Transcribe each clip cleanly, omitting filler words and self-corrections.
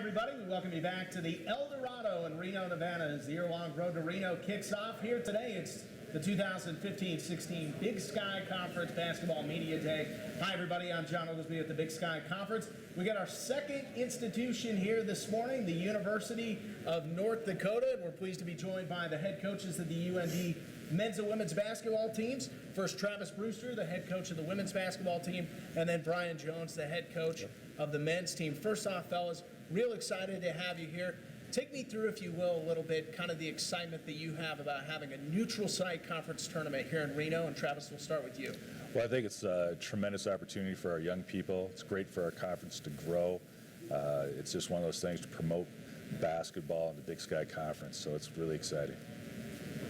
everybody. We welcome you back to the El Dorado in Reno, Nevada as the year-long Road to Reno kicks off. Here today, it's the 2015-16 Big Sky Conference Basketball Media Day. Hi, everybody. I'm John Oglesby at the Big Sky Conference. We got our second institution here this morning, the University of North Dakota, and we're pleased to be joined by the head coaches of the UND men's and women's basketball teams. First, Travis Brewster, the head coach of the women's basketball team, and then Brian Jones, the head coach of the men's team. First off, fellas, real excited to have you here. Take me through, if you will, a little bit, kind of the excitement that you have about having a neutral site conference tournament here in Reno. And Travis, we'll start with you. Well, I think it's a tremendous opportunity for our young people. It's great for our conference to grow. It's just one of those things to promote basketball in the Big Sky Conference, so it's really exciting.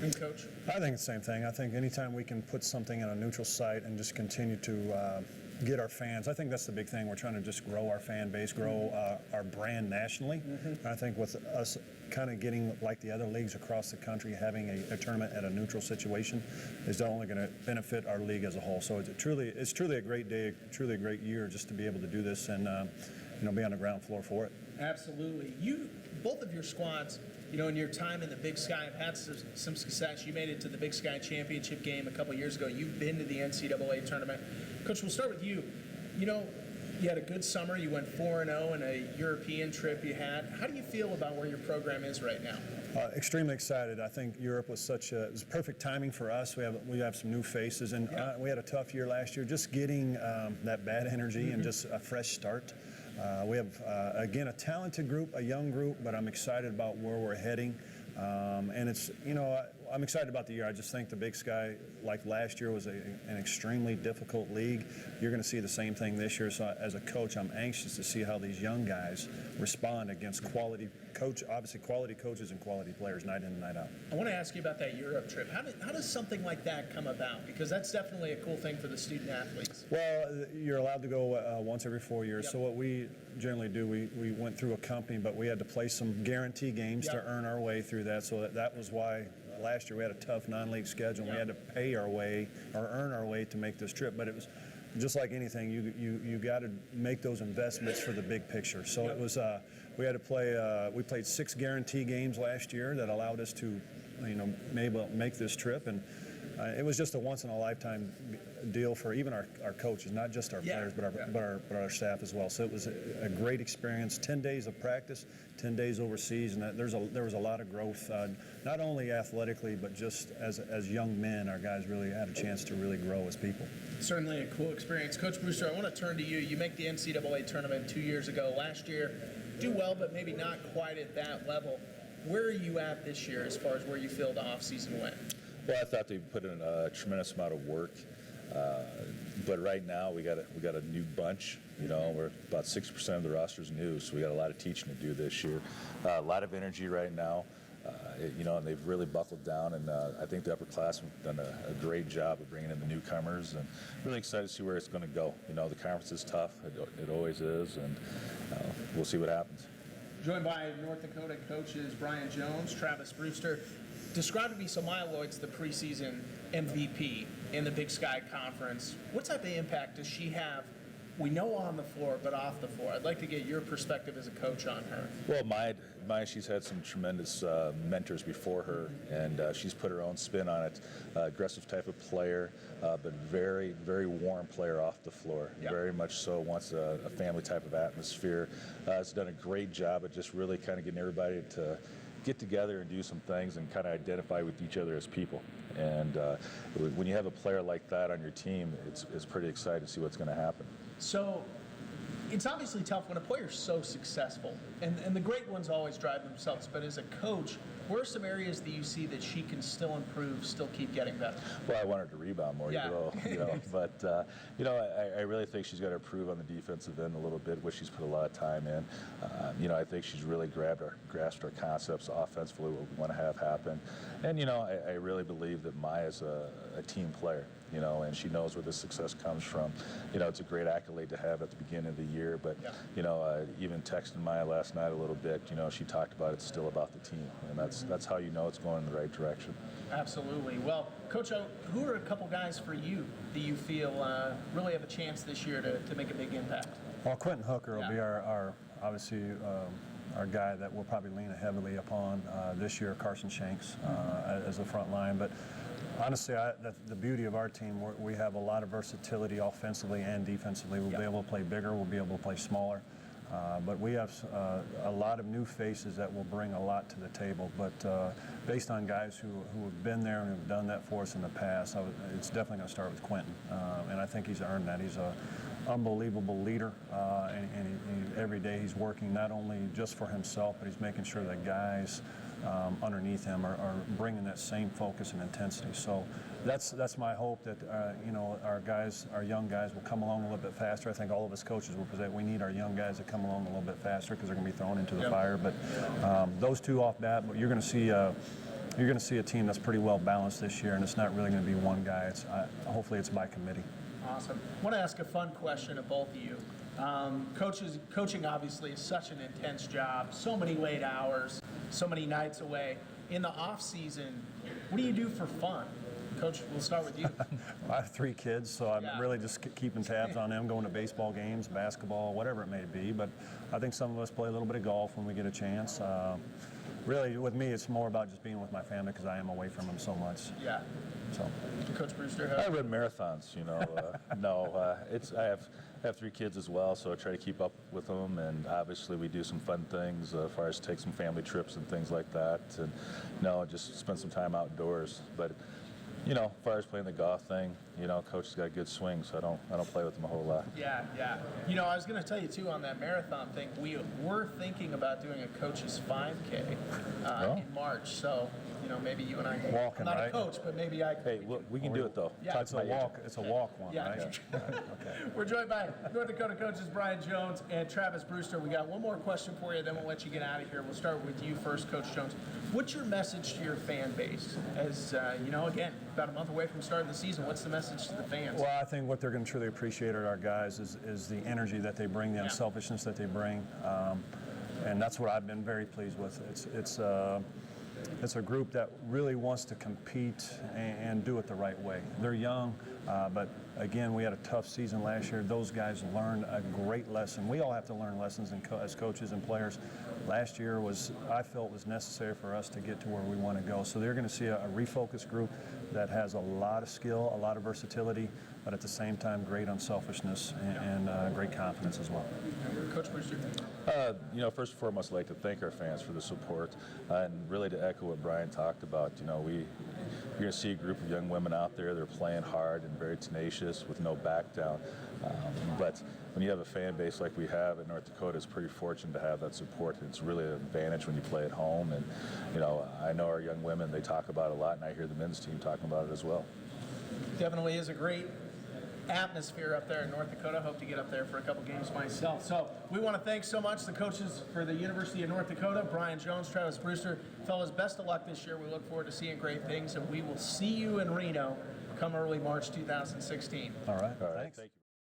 And Coach? I think it's the same thing. I think anytime we can put something in a neutral site and just continue to get our fans, I think that's the big thing. We're trying to just grow our fan base, grow our brand nationally. I think with us kind of getting like the other leagues across the country, having a tournament at a neutral situation is only going to benefit our league as a whole. So it's truly a great day, truly a great year just to be able to do this and be on the ground floor for it. Absolutely. Both of your squads, in your time in the Big Sky have had some success. You made it to the Big Sky championship game a couple years ago. You've been to the NCAA tournament. Coach, we'll start with you. You had a good summer. You went 4-0 in a European trip you had. How do you feel about where your program is right now? Extremely excited. I think Europe was it was perfect timing for us. We have some new faces, and we had a tough year last year. Just getting that bad energy and just a fresh start. We have, again, a talented group, a young group, but I'm excited about where we're heading. And it's, I'm excited about the year. I just think the Big Sky, like last year, was an extremely difficult league. You're going to see the same thing this year. So as a coach, I'm anxious to see how these young guys respond against quality coaches and quality players night in and night out. I want to ask you about that Europe trip. How does something like that come about? Because that's definitely a cool thing for the student athletes. Well, you're allowed to go once every 4 years. Yep. So what we generally do, we went through a company, but we had to play some guarantee games to earn our way through that. So that was why last year we had a tough non-league schedule. And we had to pay our way or earn our way to make this trip. But it was just like anything, you got to make those investments for the big picture. So it was we had to play. We played 6 guarantee games last year that allowed us to, maybe make this trip, and it was just a once in a lifetime deal for even our coaches, not just our players, but our staff as well. So it was a great experience. 10 days of practice, 10 days overseas, and there was a lot of growth, not only athletically, but just as young men. Our guys really had a chance to really grow as people. Certainly a cool experience. Coach Brewster, I want to turn to you. You make the NCAA tournament 2 years ago. Last year, do well, but maybe not quite at that level. Where are you at this year as far as where you feel the offseason went? Well, I thought they put in a tremendous amount of work, but right now we got a new bunch. We're about 60% of the roster's new, so we got a lot of teaching to do this year. A lot of energy right now, and they've really buckled down. And I think the upperclassmen have done a great job of bringing in the newcomers, and really excited to see where it's going to go. The conference is tough; it always is, and we'll see what happens. Joined by North Dakota coaches Brian Jones, Travis Brewster. Describe to me, so Maya Lloyd's the preseason MVP in the Big Sky Conference. What type of impact does she have, we know on the floor, but off the floor? I'd like to get your perspective as a coach on her. Well, Maya, she's had some tremendous mentors before her, and she's put her own spin on it. Aggressive type of player, but very, very warm player off the floor. Yep. Very much so, wants a family type of atmosphere. Has done a great job at just really kind of getting everybody to get together and do some things and kind of identify with each other as people. And when you have a player like that on your team, it's pretty exciting to see what's going to happen. So it's obviously tough when a player's so successful, and the great ones always drive themselves, but as a coach, where are some areas that you see that she can still improve, still keep getting better? Well, I want her to rebound more, but I really think she's got to improve on the defensive end a little bit, which she's put a lot of time in. I think she's really grasped our concepts offensively, what we want to have happen. And, I really believe that Maya's a team player, and she knows where the success comes from. It's a great accolade to have at the beginning of the year, but, even texting Maya last night a little bit, she talked about it's still about the team, and that's how it's going in the right direction. Absolutely. Well, Coach, who are a couple guys for you that you feel really have a chance this year to make a big impact? Well, Quentin Hooker will be our obviously, our guy that we'll probably lean heavily upon this year, Carson Shanks, as a front line. But honestly, the beauty of our team, we have a lot of versatility offensively and defensively. We'll be able to play bigger. We'll be able to play smaller. But we have a lot of new faces that will bring a lot to the table. But based on guys who have been there and have done that for us in the past, it's definitely going to start with Quentin. And I think he's earned that. He's an unbelievable leader. And every day he's working not only just for himself, but he's making sure that guys underneath him are bringing that same focus and intensity. So that's my hope that our young guys will come along a little bit faster. I think all of us coaches will present. We need our young guys to come along a little bit faster because they're going to be thrown into the fire. But those two off bat, you're going to see a team that's pretty well balanced this year, and it's not really going to be one guy. Hopefully it's by committee. Awesome. I want to ask a fun question of both of you. Coaching obviously is such an intense job, so many late hours, so many nights away. In the off season, what do you do for fun? Coach, we'll start with you. I have 3 kids, so I'm really just keeping tabs on them, going to baseball games, basketball, whatever it may be. But I think some of us play a little bit of golf when we get a chance. Really, with me, it's more about just being with my family because I am away from them so much. Yeah. So, Coach Brewster, I run marathons, I have 3 kids as well, so I try to keep up with them, and obviously we do some fun things as far as take some family trips and things like that, and just spend some time outdoors. But as far as playing the golf thing, Coach has got a good swing, so I don't play with him a whole lot. Yeah. I was going to tell you too on that marathon thing. We were thinking about doing a coach's 5K in March, so. Maybe you and I can walking, I'm not right? a coach, but maybe I. Hey, we can do it though. Yeah. it's a walk one, Yeah. right? Okay. We're joined by North Dakota coaches Brian Jones and Travis Brewster. We got one more question for you, then we'll let you get out of here. We'll start with you first, Coach Jones. What's your message to your fan base? As again, about a month away from starting the season, what's the message to the fans? Well, I think what they're going to truly appreciate are our guys is the energy that they bring, the unselfishness that they bring, and that's what I've been very pleased with. It's a group that really wants to compete and do it the right way. They're young, but again, we had a tough season last year. Those guys learned a great lesson. We all have to learn lessons as coaches and players. Last year I felt was necessary for us to get to where we want to go. So they're going to see a refocused group that has a lot of skill, a lot of versatility, but at the same time, great unselfishness and great confidence as well. Coach Brewster. First and foremost, I'd like to thank our fans for the support, and really to echo what Brian talked about. You're going to see a group of young women out there. They're playing hard and very tenacious with no back down. But when you have a fan base like we have in North Dakota, it's pretty fortunate to have that support. It's really an advantage when you play at home. And I know our young women, they talk about it a lot, and I hear the men's team talking about it as well. Definitely is a great atmosphere up there in North Dakota. Hope to get up there for a couple games myself. So we want to thank so much the coaches for the University of North Dakota, Brian Jones, Travis Brewster. Fellas, best of luck this year. We look forward to seeing great things, and we will see you in Reno come early March 2016. All right. Thank you.